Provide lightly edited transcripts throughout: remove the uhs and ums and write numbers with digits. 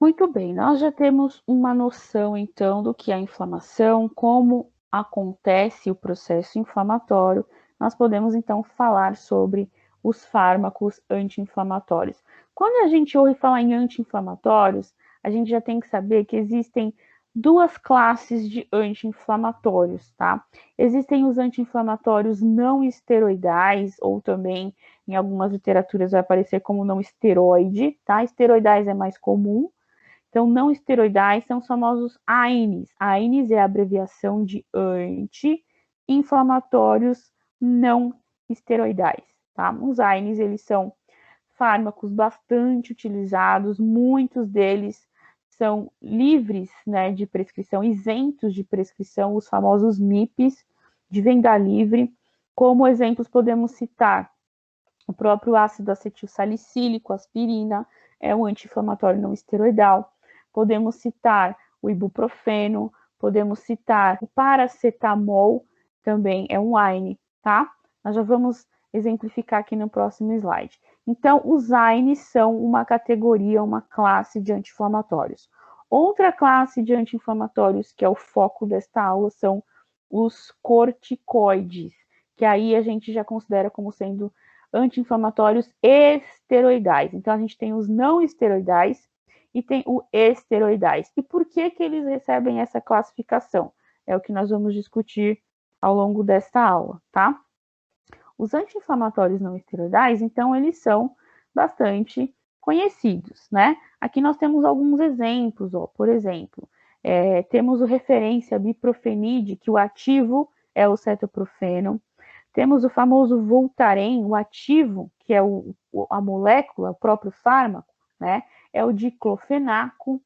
Muito bem, nós já temos uma noção, então, do que é a inflamação, como acontece o processo inflamatório. Nós podemos, então, falar sobre os fármacos anti-inflamatórios. Quando a gente ouve falar em anti-inflamatórios, a gente já tem que saber que existem duas classes de anti-inflamatórios, tá? Existem os anti-inflamatórios não esteroidais, ou também em algumas literaturas vai aparecer como não esteroide, tá? Esteroidais é mais comum. Então, não esteroidais são os famosos AINES. AINES é a abreviação de anti-inflamatórios não esteroidais, tá? Os AINES, eles são fármacos bastante utilizados, muitos deles são livres, né, de prescrição, isentos de prescrição, os famosos MIPs, de venda livre. Como exemplos, podemos citar o próprio ácido acetil salicílico, aspirina, é um anti-inflamatório não esteroidal. Podemos citar o ibuprofeno, podemos citar o paracetamol, também é um AINE, tá? Nós já vamos exemplificar aqui no próximo slide. Então, os AINEs são uma categoria, uma classe de anti-inflamatórios. Outra classe de anti-inflamatórios, que é o foco desta aula, são os corticoides, que aí a gente já considera como sendo anti-inflamatórios esteroidais. Então, a gente tem os não esteroidais e tem o esteroidais. E por que eles recebem essa classificação? É o que nós vamos discutir ao longo desta aula, tá? Os anti-inflamatórios não esteroidais, então, eles são bastante conhecidos, né? Aqui nós temos alguns exemplos, ó. Por exemplo, temos o referência biprofenide, que o ativo é o cetoprofeno. Temos o famoso Voltaren, o ativo, que é a molécula, o próprio fármaco, né? É o diclofenaco.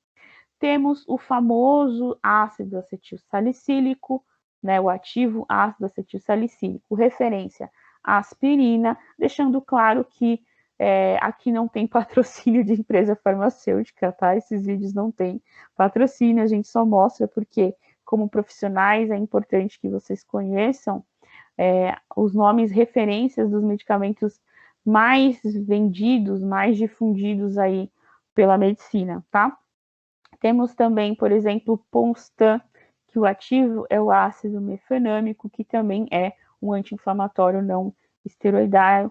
Temos o famoso ácido acetil salicílico, né? O ativo ácido acetil salicílico, referência à aspirina, deixando claro que aqui não tem patrocínio de empresa farmacêutica, tá? Esses vídeos não têm patrocínio, a gente só mostra porque, como profissionais, é importante que vocês conheçam os nomes referências dos medicamentos mais vendidos, mais difundidos aí pela medicina, tá? Temos também, por exemplo, Ponstan, que o ativo é o ácido mefenâmico, que também é um anti-inflamatório não esteroidal.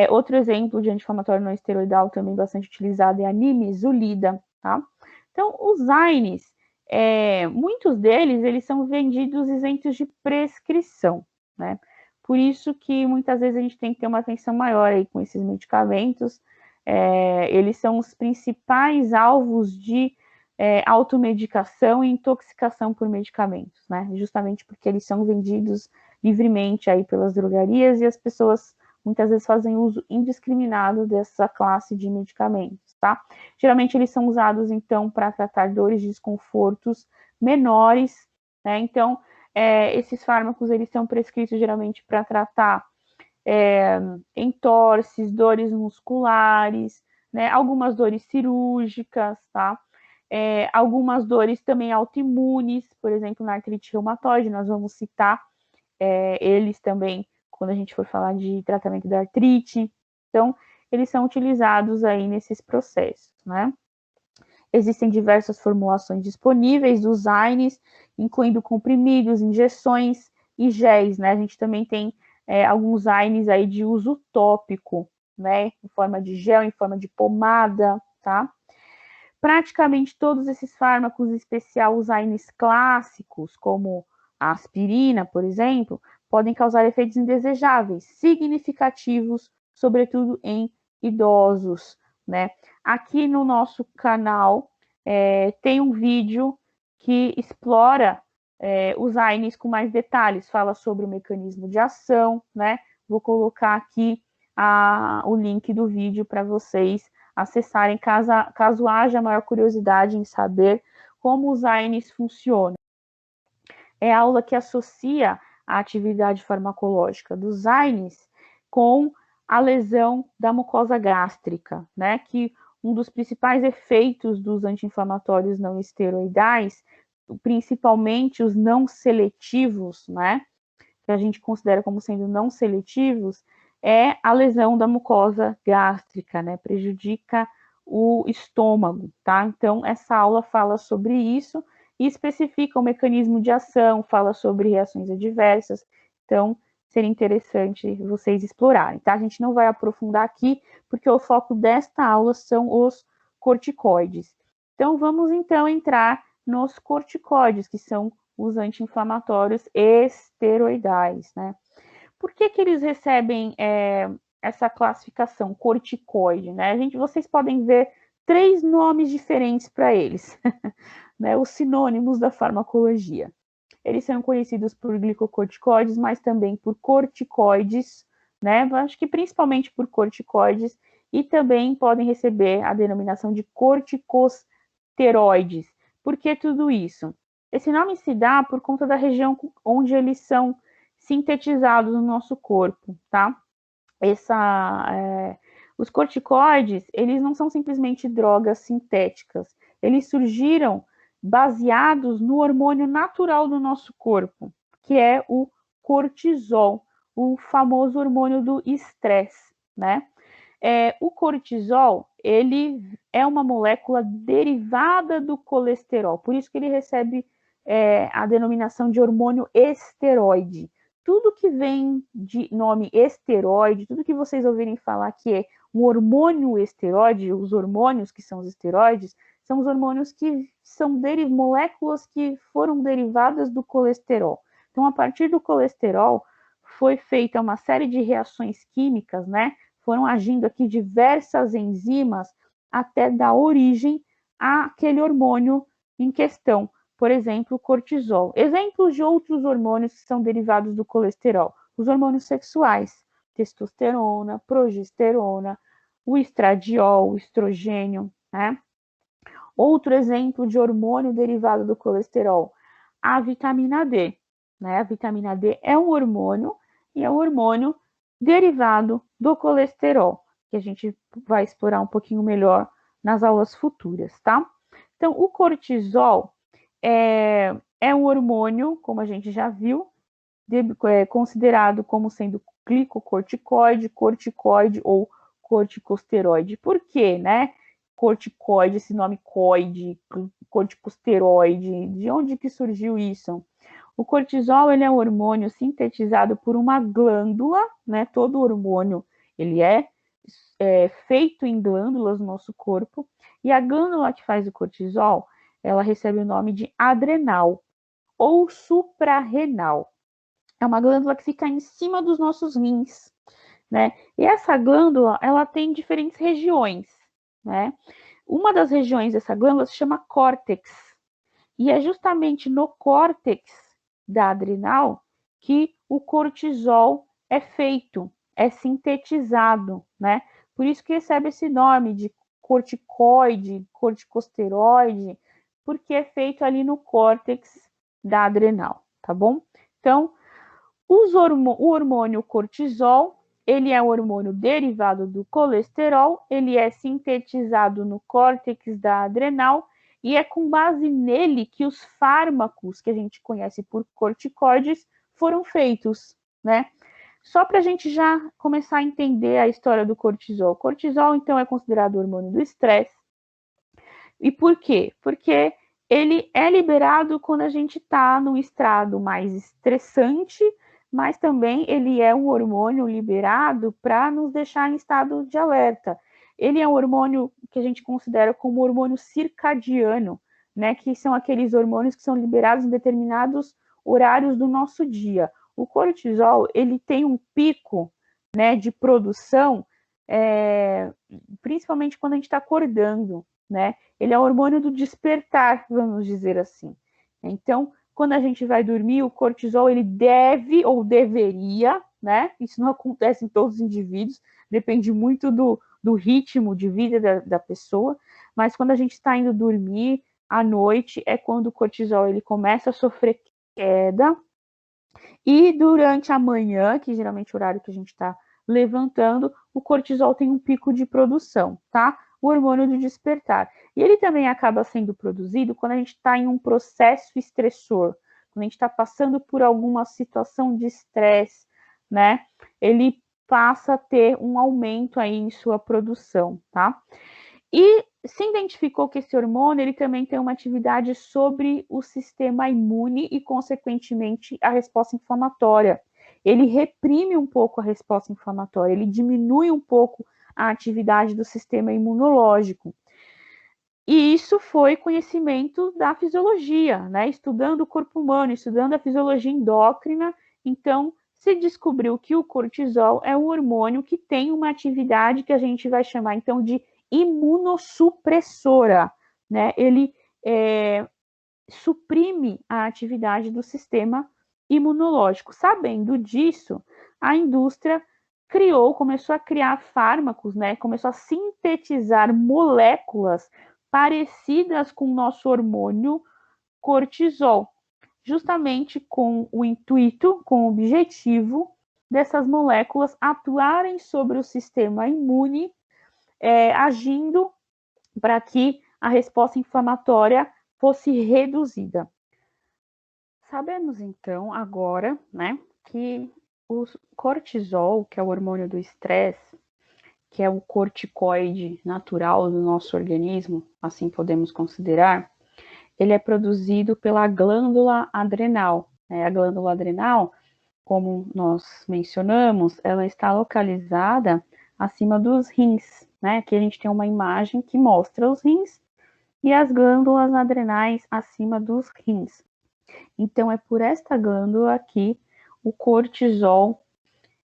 Outro exemplo de anti-inflamatório não esteroidal também bastante utilizado é a nimesulida, tá? Então, os AINES, muitos deles, eles são vendidos isentos de prescrição, né? Por isso que muitas vezes a gente tem que ter uma atenção maior aí com esses medicamentos. Eles são os principais alvos de automedicação e intoxicação por medicamentos, né? Justamente porque eles são vendidos livremente aí pelas drogarias e as pessoas muitas vezes fazem uso indiscriminado dessa classe de medicamentos, tá? Geralmente eles são usados, então, para tratar dores e desconfortos menores, né? Então, esses fármacos, eles são prescritos geralmente para tratar entorses, dores musculares, né? Algumas dores cirúrgicas, tá? Algumas dores também autoimunes, por exemplo, na artrite reumatoide, nós vamos citar eles também quando a gente for falar de tratamento da artrite. Então, eles são utilizados aí nesses processos, né? Existem diversas formulações disponíveis dos AINES, incluindo comprimidos, injeções e géis, né? A gente também tem alguns AINES aí de uso tópico, né? Em forma de gel, em forma de pomada, tá? Praticamente todos esses fármacos, em especial os AINES clássicos, como a aspirina, por exemplo, podem causar efeitos indesejáveis, significativos, sobretudo em idosos, né? Aqui no nosso canal tem um vídeo que explora os AINES com mais detalhes, fala sobre o mecanismo de ação, né? Vou colocar aqui o link do vídeo para vocês acessarem caso haja maior curiosidade em saber como os AINES funcionam. É a aula que associa a atividade farmacológica dos AINES com a lesão da mucosa gástrica, né? Que um dos principais efeitos dos anti-inflamatórios não esteroidais, principalmente os não seletivos, né? Que a gente considera como sendo não seletivos, é a lesão da mucosa gástrica, né? Prejudica o estômago, tá? Então, essa aula fala sobre isso e especifica o mecanismo de ação, fala sobre reações adversas. Então, seria interessante vocês explorarem, tá? A gente não vai aprofundar aqui, porque o foco desta aula são os corticoides. Então, vamos então entrar nos corticoides, que são os anti-inflamatórios esteroidais, né? Por que eles recebem essa classificação corticoide, né? Vocês podem ver 3 nomes diferentes para eles, né? Os sinônimos da farmacologia. Eles são conhecidos por glicocorticoides, mas também por corticoides, né? Acho que principalmente por corticoides, e também podem receber a denominação de corticosteroides. Por que tudo isso? Esse nome se dá por conta da região onde eles são sintetizados no nosso corpo, tá? Os corticoides, eles não são simplesmente drogas sintéticas, eles surgiram baseados no hormônio natural do nosso corpo, que é o cortisol, o famoso hormônio do estresse, né? O cortisol, ele é uma molécula derivada do colesterol, por isso que ele recebe a denominação de hormônio esteroide. Tudo que vem de nome esteroide, tudo que vocês ouvirem falar que é um hormônio esteroide, os hormônios que são os esteroides, são os hormônios que são moléculas que foram derivadas do colesterol. Então, a partir do colesterol, foi feita uma série de reações químicas, né? Foram agindo aqui diversas enzimas até dar origem àquele hormônio em questão. Por exemplo, o cortisol. Exemplos de outros hormônios que são derivados do colesterol. Os hormônios sexuais, testosterona, progesterona, o estradiol, o estrogênio, né? Outro exemplo de hormônio derivado do colesterol, a vitamina D, né? A vitamina D é um hormônio e é um hormônio derivado do colesterol, que a gente vai explorar um pouquinho melhor nas aulas futuras, tá? Então, o cortisol é um hormônio, como a gente já viu, considerado como sendo glicocorticoide, corticoide ou corticosteroide. Por quê, né? Corticoide, esse nome coide, corticosteroide, de onde que surgiu isso? O cortisol, ele é um hormônio sintetizado por uma glândula, né? Todo hormônio, ele é feito em glândulas no nosso corpo, e a glândula que faz o cortisol, ela recebe o nome de adrenal ou suprarrenal. É uma glândula que fica em cima dos nossos rins, né? E essa glândula, ela tem diferentes regiões, né? Uma das regiões dessa glândula se chama córtex, e é justamente no córtex da adrenal que o cortisol é feito, é sintetizado, né? Por isso que recebe esse nome de corticoide, corticosteroide, porque é feito ali no córtex da adrenal, tá bom? Então, o hormônio cortisol, ele é um hormônio derivado do colesterol, ele é sintetizado no córtex da adrenal e é com base nele que os fármacos que a gente conhece por corticoides foram feitos, né? Só para a gente já começar a entender a história do cortisol. O cortisol, então, é considerado o hormônio do estresse. E por quê? Porque ele é liberado quando a gente está num estado mais estressante, mas também ele é um hormônio liberado para nos deixar em estado de alerta. Ele é um hormônio que a gente considera como hormônio circadiano, né? Que são aqueles hormônios que são liberados em determinados horários do nosso dia. O cortisol, ele tem um pico, né, de produção, principalmente quando a gente está acordando, né? Ele é o hormônio do despertar, vamos dizer assim. Então, quando a gente vai dormir, o cortisol, ele deve ou deveria, né? Isso não acontece em todos os indivíduos, depende muito do ritmo de vida da pessoa, mas quando a gente está indo dormir à noite, é quando o cortisol ele começa a sofrer queda, e durante a manhã, que geralmente é o horário que a gente está levantando, o cortisol tem um pico de produção, tá? O hormônio do despertar. E ele também acaba sendo produzido quando a gente está em um processo estressor, quando a gente está passando por alguma situação de estresse, né? Ele passa a ter um aumento aí em sua produção, tá? E se identificou que esse hormônio ele também tem uma atividade sobre o sistema imune e, consequentemente, a resposta inflamatória. Ele reprime um pouco a resposta inflamatória, ele diminui um pouco a atividade do sistema imunológico. E isso foi conhecimento da fisiologia, né? Estudando o corpo humano, estudando a fisiologia endócrina. Então, se descobriu que o cortisol é um hormônio que tem uma atividade que a gente vai chamar, então, de imunossupressora, né? Ele suprime a atividade do sistema imunológico. Sabendo disso, a indústria começou a criar fármacos, né? Começou a sintetizar moléculas parecidas com o nosso hormônio cortisol, justamente com o intuito, com o objetivo dessas moléculas atuarem sobre o sistema imune, agindo para que a resposta inflamatória fosse reduzida. Sabemos então agora, né, que o cortisol, que é o hormônio do estresse, que é um corticoide natural do nosso organismo, assim podemos considerar, ele é produzido pela glândula adrenal. A glândula adrenal, como nós mencionamos, ela está localizada acima dos rins, né? Aqui a gente tem uma imagem que mostra os rins e as glândulas adrenais acima dos rins. Então, é por esta glândula que o cortisol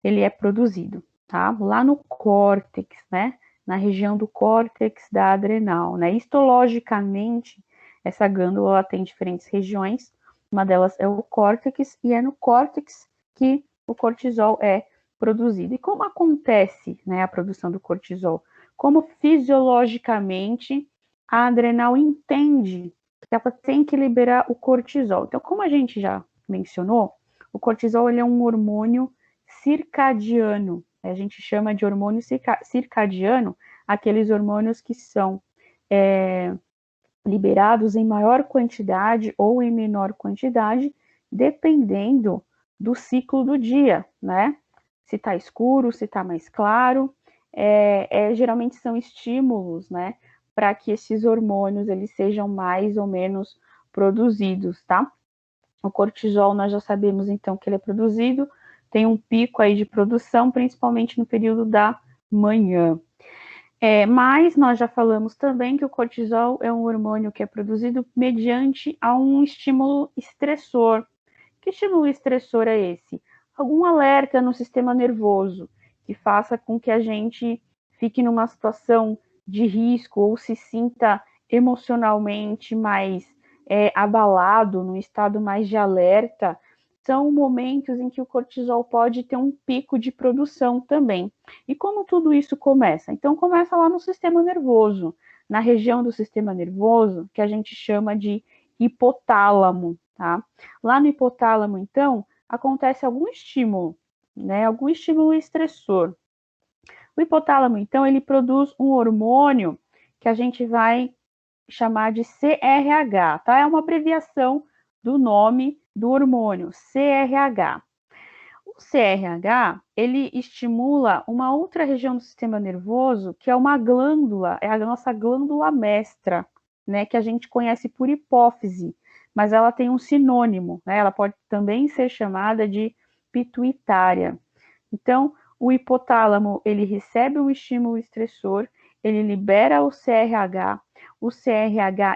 ele é produzido, tá? Lá no córtex, né? Na região do córtex da adrenal, né? Histologicamente, essa glândula tem diferentes regiões. Uma delas é o córtex e é no córtex que o cortisol é produzido. E como acontece, né, a produção do cortisol? Como fisiologicamente a adrenal entende que ela tem que liberar o cortisol. Então, como a gente já mencionou, o cortisol ele é um hormônio circadiano. A gente chama de hormônio circadiano aqueles hormônios que são liberados em maior quantidade ou em menor quantidade, dependendo do ciclo do dia, né? Se está escuro, se está mais claro. Geralmente são estímulos, né? Para que esses hormônios eles sejam mais ou menos produzidos, tá? O cortisol, nós já sabemos então que ele é produzido, tem um pico aí de produção, principalmente no período da manhã. Mas nós já falamos também que o cortisol é um hormônio que é produzido mediante a um estímulo estressor. Que estímulo estressor é esse? Algum alerta no sistema nervoso que faça com que a gente fique numa situação de risco ou se sinta emocionalmente mais abalado, num estado mais de alerta, são momentos em que o cortisol pode ter um pico de produção também. E como tudo isso começa? Então, começa lá no sistema nervoso, na região do sistema nervoso, que a gente chama de hipotálamo, tá? Lá no hipotálamo, então, acontece algum estímulo, né? Algum estímulo estressor. O hipotálamo, então, ele produz um hormônio que a gente vai chamar de CRH, tá? É uma abreviação do nome do hormônio, CRH. O CRH, ele estimula uma outra região do sistema nervoso, que é uma glândula, é a nossa glândula mestra, né, que a gente conhece por hipófise, mas ela tem um sinônimo, né? Ela pode também ser chamada de pituitária. Então, o hipotálamo, ele recebe um estímulo estressor, ele libera o CRH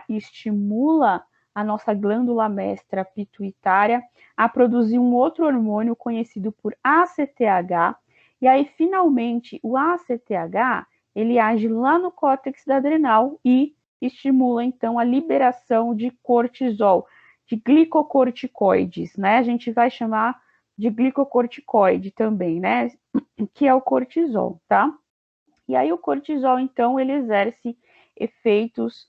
estimula a nossa glândula mestra pituitária a produzir um outro hormônio conhecido por ACTH, e aí, finalmente, o ACTH, ele age lá no córtex da adrenal e estimula, então, a liberação de cortisol, de glicocorticoides, né? A gente vai chamar de glicocorticoide também, né? Que é o cortisol, tá? E aí o cortisol, então, ele exerce efeitos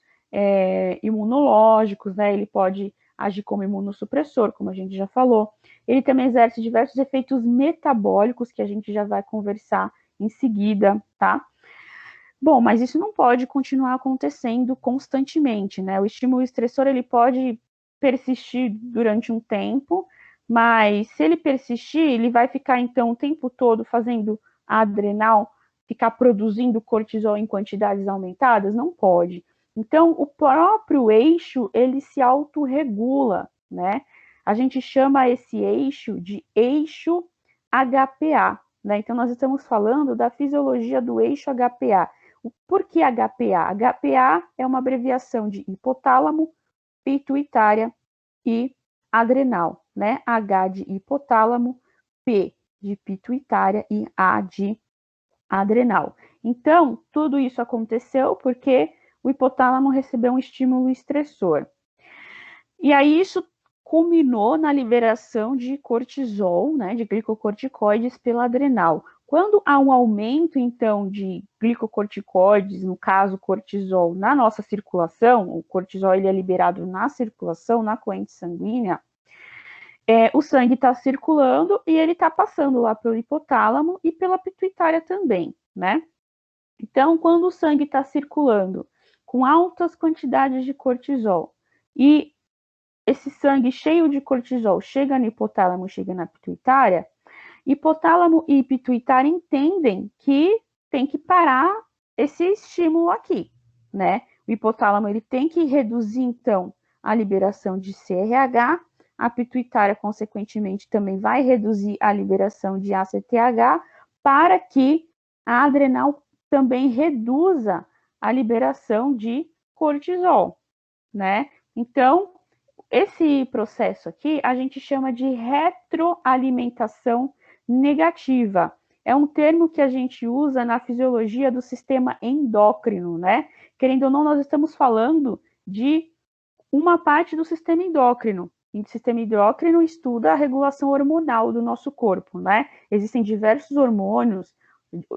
imunológicos, né? Ele pode agir como imunossupressor, como a gente já falou. Ele também exerce diversos efeitos metabólicos, que a gente já vai conversar em seguida, tá? Bom, mas isso não pode continuar acontecendo constantemente, né? O estímulo estressor, ele pode persistir durante um tempo, mas se ele persistir, ele vai ficar, então, o tempo todo fazendo a adrenal ficar produzindo cortisol em quantidades aumentadas? Não pode. Então, o próprio eixo, ele se autorregula, né? A gente chama esse eixo de eixo HPA, né? Então, nós estamos falando da fisiologia do eixo HPA. Por que HPA? HPA é uma abreviação de hipotálamo, pituitária e adrenal, né? H de hipotálamo, P de pituitária e A de adrenal. Então, tudo isso aconteceu porque o hipotálamo recebeu um estímulo estressor. E aí isso culminou na liberação de cortisol, né, de glicocorticoides pela adrenal. Quando há um aumento, então, de glicocorticoides, no caso cortisol, na nossa circulação, o cortisol ele é liberado na circulação, na corrente sanguínea, o sangue está circulando e ele está passando lá pelo hipotálamo e pela pituitária também, né? Então, quando o sangue está circulando com altas quantidades de cortisol e esse sangue cheio de cortisol chega no hipotálamo, chega na pituitária, hipotálamo e pituitária entendem que tem que parar esse estímulo aqui, né? O hipotálamo ele tem que reduzir, então, a liberação de CRH, a pituitária, consequentemente, também vai reduzir a liberação de ACTH para que a adrenal também reduza a liberação de cortisol, né? Então, esse processo aqui a gente chama de retroalimentação negativa. É um termo que a gente usa na fisiologia do sistema endócrino, né? Querendo ou não, nós estamos falando de uma parte do sistema endócrino. E o sistema endócrino estuda a regulação hormonal do nosso corpo, né? Existem diversos hormônios,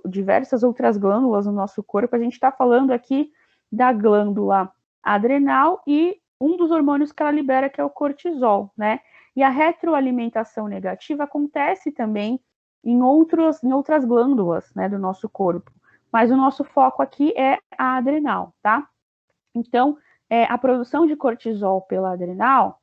diversas outras glândulas no nosso corpo. A gente está falando aqui da glândula adrenal e um dos hormônios que ela libera, que é o cortisol, né? E a retroalimentação negativa acontece também em outras glândulas, né, do nosso corpo. Mas o nosso foco aqui é a adrenal, tá? Então, a produção de cortisol pela adrenal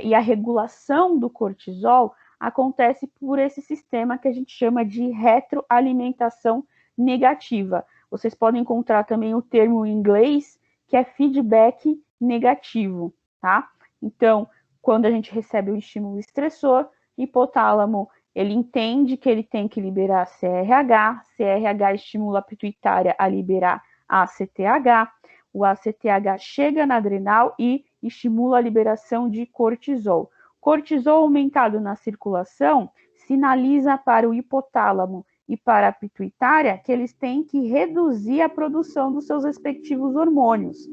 e a regulação do cortisol acontece por esse sistema que a gente chama de retroalimentação negativa. Vocês podem encontrar também o termo em inglês, que é feedback negativo, tá? Então, quando a gente recebe um estímulo estressor, hipotálamo, ele entende que ele tem que liberar CRH, CRH estimula a pituitária a liberar ACTH, o ACTH chega na adrenal e estimula a liberação de cortisol. Cortisol aumentado na circulação sinaliza para o hipotálamo e para a pituitária que eles têm que reduzir a produção dos seus respectivos hormônios.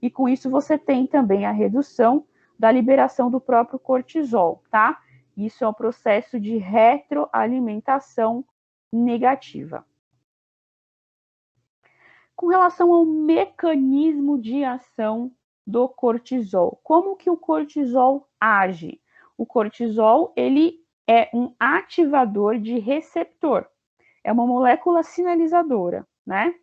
E com isso você tem também a redução da liberação do próprio cortisol, tá? Isso é um processo de retroalimentação negativa. Com relação ao mecanismo de ação do cortisol, como que o cortisol age? O cortisol, ele é um ativador de receptor, é uma molécula sinalizadora, né?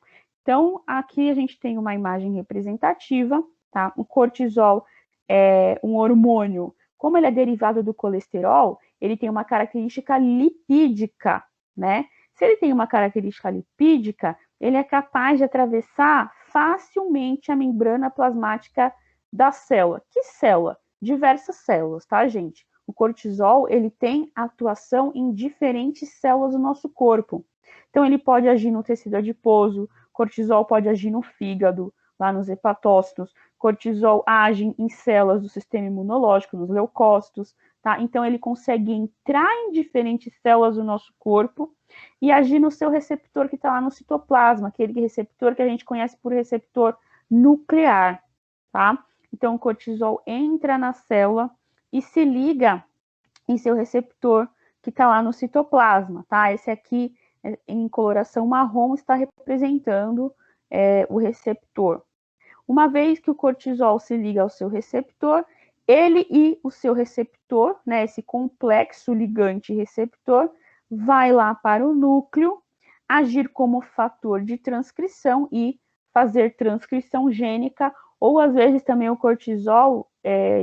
Então, aqui a gente tem uma imagem representativa, tá? O cortisol é um hormônio, como ele é derivado do colesterol, ele tem uma característica lipídica, né? Se ele tem uma característica lipídica, ele é capaz de atravessar facilmente a membrana plasmática da célula. Que célula? Diversas células, tá, gente? O cortisol, ele tem atuação em diferentes células do nosso corpo. Então, ele pode agir no tecido adiposo, cortisol pode agir no fígado, lá nos hepatócitos, cortisol age em células do sistema imunológico, nos leucócitos, tá? Então, ele consegue entrar em diferentes células do nosso corpo e agir no seu receptor que está lá no citoplasma, aquele receptor que a gente conhece por receptor nuclear, tá? Então, o cortisol entra na célula e se liga em seu receptor que está lá no citoplasma, tá? Esse aqui, em coloração marrom, está representando o receptor. Uma vez que o cortisol se liga ao seu receptor, ele e o seu receptor, né, esse complexo ligante-receptor, vai lá para o núcleo, agir como fator de transcrição e fazer transcrição gênica, ou às vezes também o cortisol,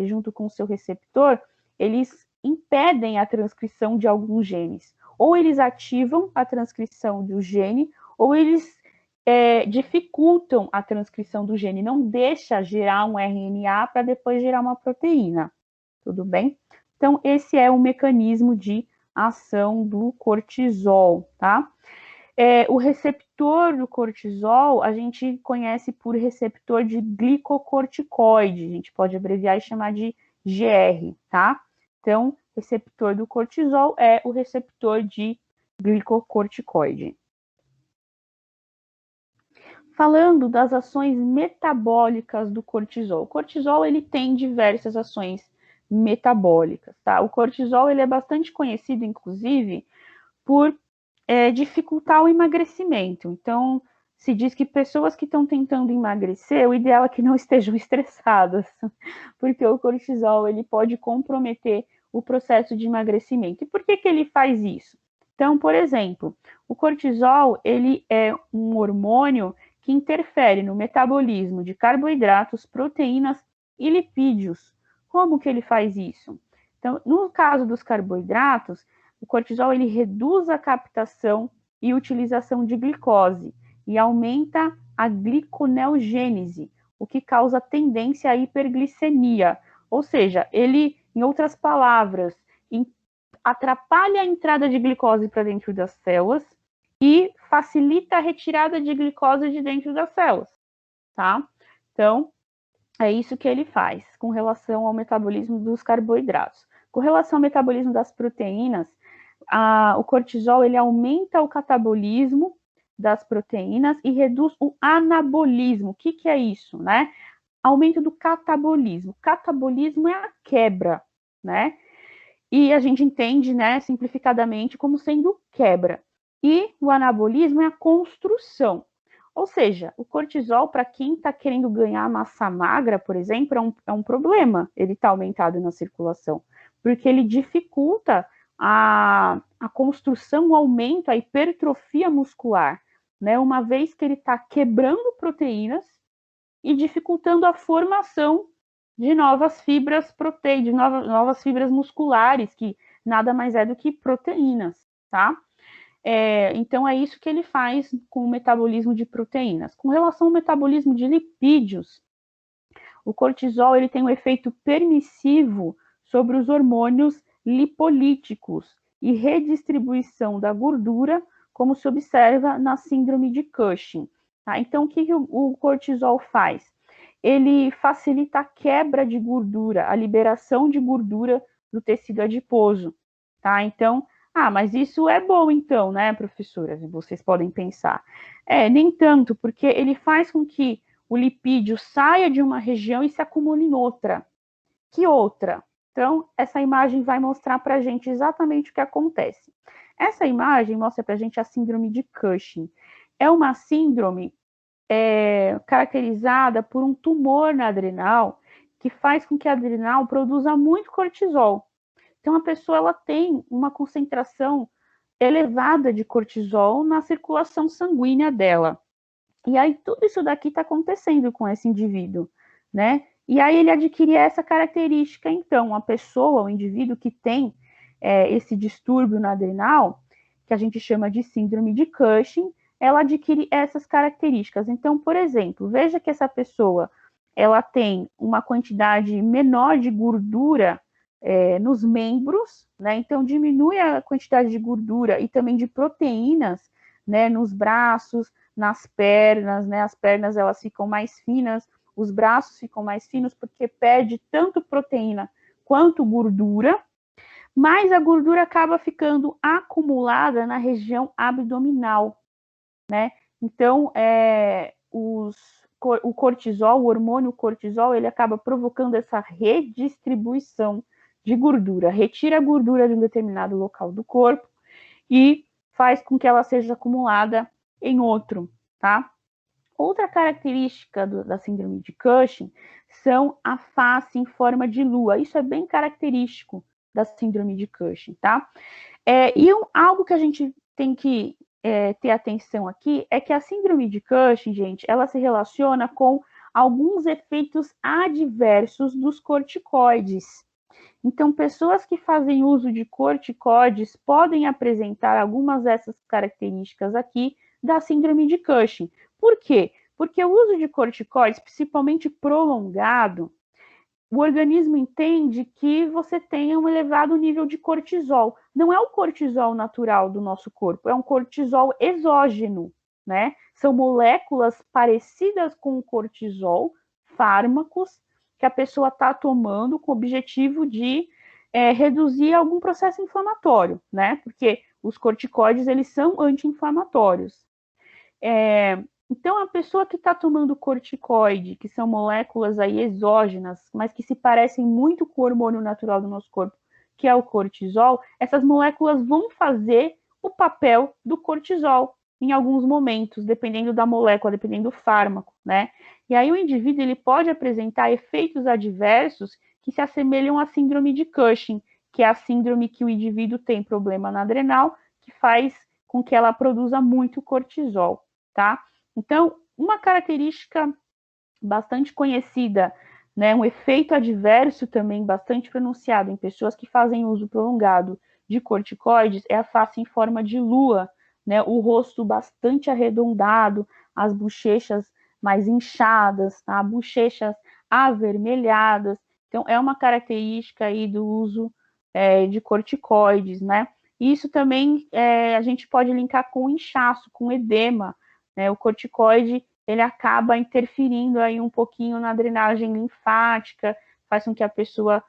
junto com o seu receptor, eles impedem a transcrição de alguns genes. Ou eles ativam a transcrição do gene, ou eles dificultam a transcrição do gene, não deixa gerar um RNA para depois gerar uma proteína, tudo bem? Então, esse é o mecanismo de ação do cortisol, tá? O receptor do cortisol, a gente conhece por receptor de glicocorticoide, a gente pode abreviar e chamar de GR, tá? Então, receptor do cortisol é o receptor de glicocorticoide. Falando das ações metabólicas do cortisol. O cortisol, ele tem diversas ações metabólicas, tá? O cortisol, ele é bastante conhecido, inclusive, por dificultar o emagrecimento. Então, se diz que pessoas que estão tentando emagrecer, o ideal é que não estejam estressadas, porque o cortisol, ele pode comprometer o processo de emagrecimento. E por que que ele faz isso? Então, por exemplo, o cortisol, ele é um hormônio que interfere no metabolismo de carboidratos, proteínas e lipídios. Como que ele faz isso? Então, no caso dos carboidratos, o cortisol ele reduz a captação e utilização de glicose e aumenta a gliconeogênese, o que causa tendência à hiperglicemia. Ou seja, ele, em outras palavras, atrapalha a entrada de glicose para dentro das células e facilita a retirada de glicose de dentro das células, tá? Então, é isso que ele faz com relação ao metabolismo dos carboidratos. Com relação ao metabolismo das proteínas, o cortisol ele aumenta o catabolismo das proteínas e reduz o anabolismo. O que, que é isso, né? Aumento do catabolismo. Catabolismo é a quebra, né? E a gente entende, né, simplificadamente, como sendo quebra. E o anabolismo é a construção. Ou seja, o cortisol, para quem está querendo ganhar massa magra, por exemplo, é um problema ele está aumentado na circulação, porque ele dificulta a construção, o aumento, a hipertrofia muscular, né? Uma vez que ele está quebrando proteínas e dificultando a formação de novas fibras proteicas, de novas fibras musculares, que nada mais é do que proteínas, tá? Então, é isso que ele faz com o metabolismo de proteínas. Com relação ao metabolismo de lipídios, o cortisol ele tem um efeito permissivo sobre os hormônios lipolíticos e redistribuição da gordura, como se observa na síndrome de Cushing. Tá? Então, o que o cortisol faz? Ele facilita a quebra de gordura, a liberação de gordura do tecido adiposo. Tá? Então, mas isso é bom então, né, professoras? Vocês podem pensar. Nem tanto, porque ele faz com que o lipídio saia de uma região e se acumule em outra. Que outra? Então, essa imagem vai mostrar para a gente exatamente o que acontece. Essa imagem mostra para a gente a síndrome de Cushing. É uma síndrome caracterizada por um tumor na adrenal que faz com que a adrenal produza muito cortisol. Então, a pessoa ela tem uma concentração elevada de cortisol na circulação sanguínea dela. E aí, tudo isso daqui está acontecendo com esse indivíduo, né? E aí, ele adquire essa característica, então, a pessoa, o indivíduo que tem esse distúrbio na adrenal, que a gente chama de síndrome de Cushing, ela adquire essas características. Então, por exemplo, veja que essa pessoa, ela tem uma quantidade menor de gordura nos membros, né? Então, diminui a quantidade de gordura e também de proteínas, né, nos braços, nas pernas, né? As pernas elas ficam mais finas, os braços ficam mais finos porque perde tanto proteína quanto gordura, mas a gordura acaba ficando acumulada na região abdominal, né? Então, o cortisol, o hormônio cortisol, ele acaba provocando essa redistribuição de gordura, retira a gordura de um determinado local do corpo e faz com que ela seja acumulada em outro, tá? Outra característica da síndrome de Cushing são a face em forma de lua. Isso é bem característico da síndrome de Cushing, tá? Algo que a gente tem que ter atenção aqui é que a síndrome de Cushing, gente, ela se relaciona com alguns efeitos adversos dos corticoides. Então, pessoas que fazem uso de corticoides podem apresentar algumas dessas características aqui da síndrome de Cushing. Por quê? Porque o uso de corticoides, principalmente prolongado, o organismo entende que você tem um elevado nível de cortisol. Não é o cortisol natural do nosso corpo, é um cortisol exógeno, né? São moléculas parecidas com o cortisol, fármacos, que a pessoa está tomando com o objetivo de reduzir algum processo inflamatório, né? Porque os corticoides, eles são anti-inflamatórios. Então, a pessoa que está tomando corticoide, que são moléculas aí exógenas, mas que se parecem muito com o hormônio natural do nosso corpo, que é o cortisol, essas moléculas vão fazer o papel do cortisol em alguns momentos, dependendo da molécula, dependendo do fármaco, né? E aí o indivíduo ele pode apresentar efeitos adversos que se assemelham à síndrome de Cushing, que é a síndrome que o indivíduo tem problema na adrenal, que faz com que ela produza muito cortisol, tá? Então, uma característica bastante conhecida, né, um efeito adverso também bastante pronunciado em pessoas que fazem uso prolongado de corticoides é a face em forma de lua, né, o rosto bastante arredondado, as bochechas mais inchadas, tá, bochechas avermelhadas. Então, é uma característica aí do uso de corticoides, né? Isso também a gente pode linkar com inchaço, com edema, né? O corticoide ele acaba interferindo aí um pouquinho na drenagem linfática, faz com que a pessoa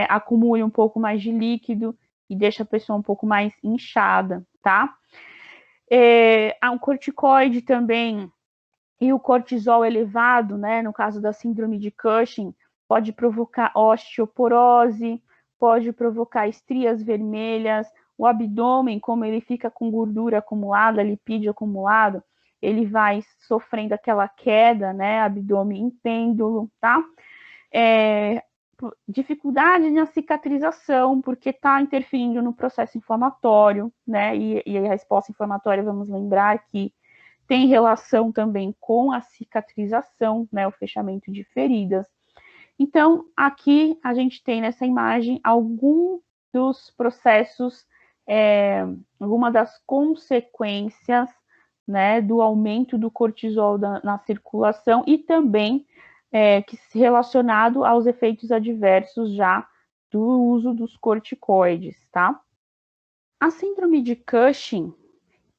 acumule um pouco mais de líquido e deixa a pessoa um pouco mais inchada, tá? O corticoide também e o cortisol elevado, né, no caso da síndrome de Cushing, pode provocar osteoporose, pode provocar estrias vermelhas, o abdômen, como ele fica com gordura acumulada, lipídio acumulado, ele vai sofrendo aquela queda, né, abdômen em pêndulo, tá? Dificuldade na cicatrização, porque está interferindo no processo inflamatório, né, e a resposta inflamatória, vamos lembrar que tem relação também com a cicatrização, né, o fechamento de feridas. Então, aqui a gente tem nessa imagem algum dos processos, alguma das consequências, né, do aumento do cortisol na circulação e também relacionado aos efeitos adversos já do uso dos corticoides, tá? A síndrome de Cushing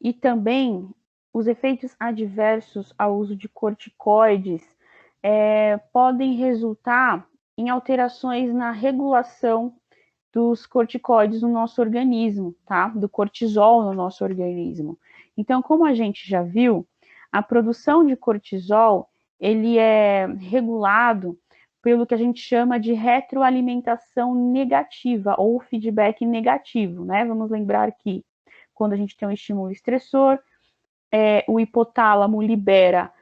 e também os efeitos adversos ao uso de corticoides podem resultar em alterações na regulação dos corticoides no nosso organismo, tá? Do cortisol no nosso organismo. Então, como a gente já viu, a produção de cortisol, ele é regulado pelo que a gente chama de retroalimentação negativa ou feedback negativo, né? Vamos lembrar que quando a gente tem um estímulo estressor, o hipotálamo libera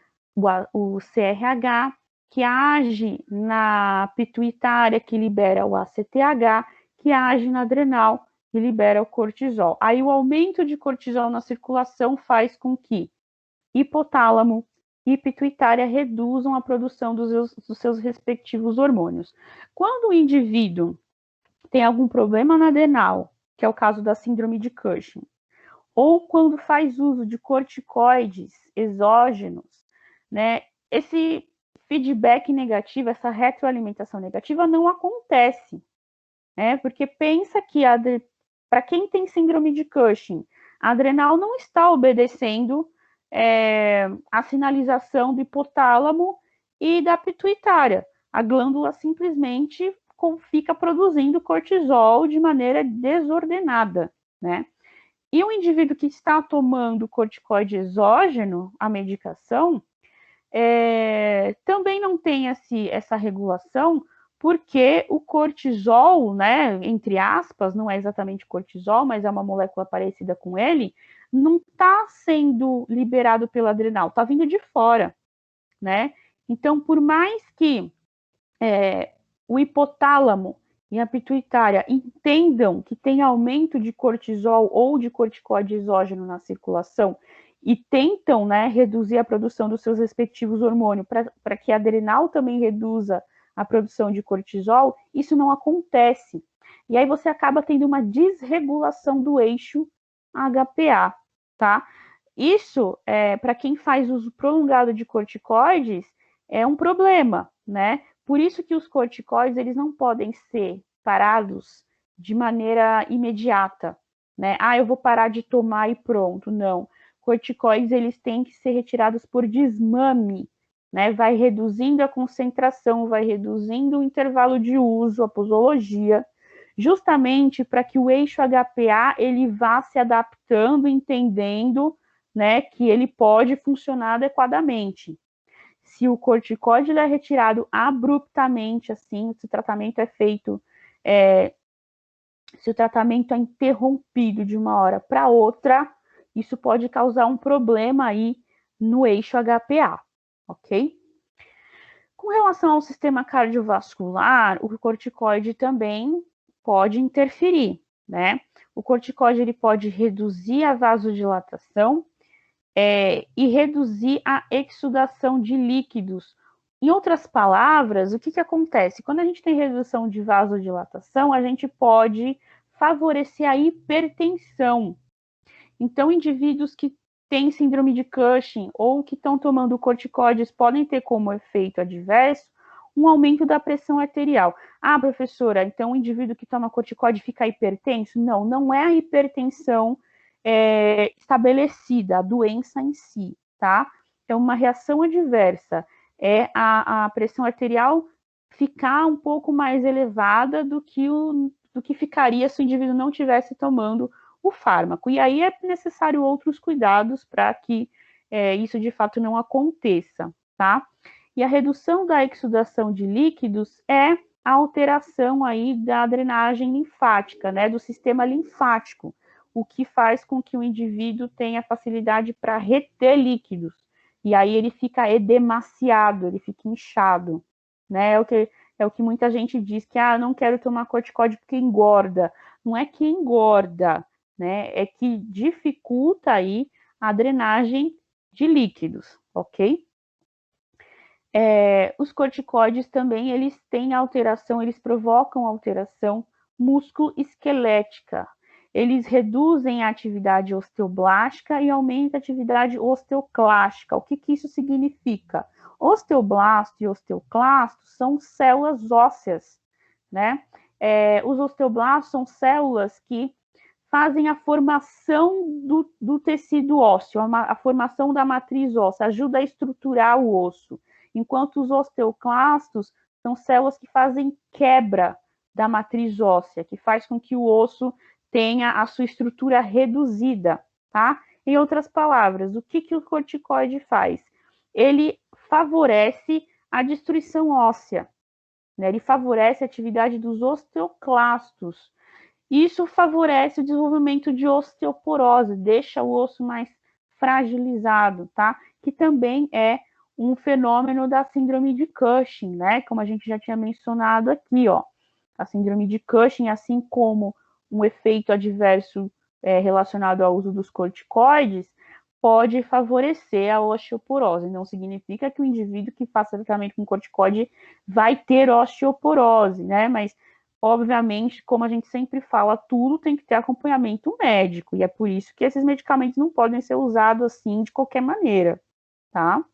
o CRH, que age na pituitária, que libera o ACTH, que age na adrenal, que libera o cortisol. Aí o aumento de cortisol na circulação faz com que hipotálamo e pituitária reduzam a produção dos seus respectivos hormônios. Quando o indivíduo tem algum problema na adrenal, que é o caso da síndrome de Cushing, ou quando faz uso de corticoides exógenos, né, esse feedback negativo, essa retroalimentação negativa não acontece, né, porque pensa que para quem tem síndrome de Cushing, a adrenal não está obedecendo a sinalização do hipotálamo e da pituitária. A glândula simplesmente fica produzindo cortisol de maneira desordenada, né? E o indivíduo que está tomando corticoide exógeno, a medicação, também não tem essa regulação, porque o cortisol, né, entre aspas, não é exatamente cortisol, mas é uma molécula parecida com ele, não está sendo liberado pela adrenal, está vindo de fora, né? Então, por mais que o hipotálamo e a pituitária entendam que tem aumento de cortisol ou de corticoide exógeno na circulação e tentam, né, reduzir a produção dos seus respectivos hormônios para que a adrenal também reduza a produção de cortisol, isso não acontece. E aí você acaba tendo uma desregulação do eixo HPA, tá? Isso, para quem faz uso prolongado de corticoides, é um problema, né? Por isso que os corticoides, eles não podem ser parados de maneira imediata, né? Ah, eu vou parar de tomar e pronto. Não. Corticoides, eles têm que ser retirados por desmame, né? Vai reduzindo a concentração, vai reduzindo o intervalo de uso, a posologia, justamente para que o eixo HPA, ele vá se adaptando, entendendo, né, que ele pode funcionar adequadamente. Se o corticoide é retirado abruptamente, assim, se o tratamento é feito, se o tratamento é interrompido de uma hora para outra, isso pode causar um problema aí no eixo HPA, ok? Com relação ao sistema cardiovascular, o corticoide também pode interferir, né? O corticoide ele pode reduzir a vasodilatação, e reduzir a exsudação de líquidos. Em outras palavras, o que acontece? Quando a gente tem redução de vasodilatação, a gente pode favorecer a hipertensão. Então, indivíduos que têm síndrome de Cushing ou que estão tomando corticoides podem ter como efeito adverso um aumento da pressão arterial. Ah, professora, então o indivíduo que toma corticoide fica hipertenso? Não, não é a hipertensão estabelecida, a doença em si, tá? É uma reação adversa, é a pressão arterial ficar um pouco mais elevada do que ficaria se o indivíduo não estivesse tomando o fármaco. E aí é necessário outros cuidados para que isso de fato não aconteça, tá? E a redução da exsudação de líquidos é a alteração aí da drenagem linfática, né, do sistema linfático, o que faz com que o indivíduo tenha facilidade para reter líquidos. E aí ele fica edemaciado, ele fica inchado, né? É o que muita gente diz que não quero tomar corticoide porque engorda. Não é que engorda, né? É que dificulta aí a drenagem de líquidos, ok? Os corticoides também, eles têm alteração, eles provocam alteração músculo-esquelética. Eles reduzem a atividade osteoblástica e aumentam a atividade osteoclástica. O que isso significa? Osteoblasto e osteoclasto são células ósseas, né? Os osteoblastos são células que fazem a formação do tecido ósseo, a formação da matriz óssea, ajuda a estruturar o osso, enquanto os osteoclastos são células que fazem quebra da matriz óssea, que faz com que o osso tenha a sua estrutura reduzida, tá? Em outras palavras, o que o corticoide faz? Ele favorece a destruição óssea, né? Ele favorece a atividade dos osteoclastos. Isso favorece o desenvolvimento de osteoporose, deixa o osso mais fragilizado, tá? Que também é um fenômeno da síndrome de Cushing, né? Como a gente já tinha mencionado aqui, ó. A síndrome de Cushing, assim como um efeito adverso relacionado ao uso dos corticoides, pode favorecer a osteoporose. Não significa que o indivíduo que faça tratamento com corticoide vai ter osteoporose, né? Mas, obviamente, como a gente sempre fala, tudo tem que ter acompanhamento médico. E é por isso que esses medicamentos não podem ser usados assim de qualquer maneira, tá?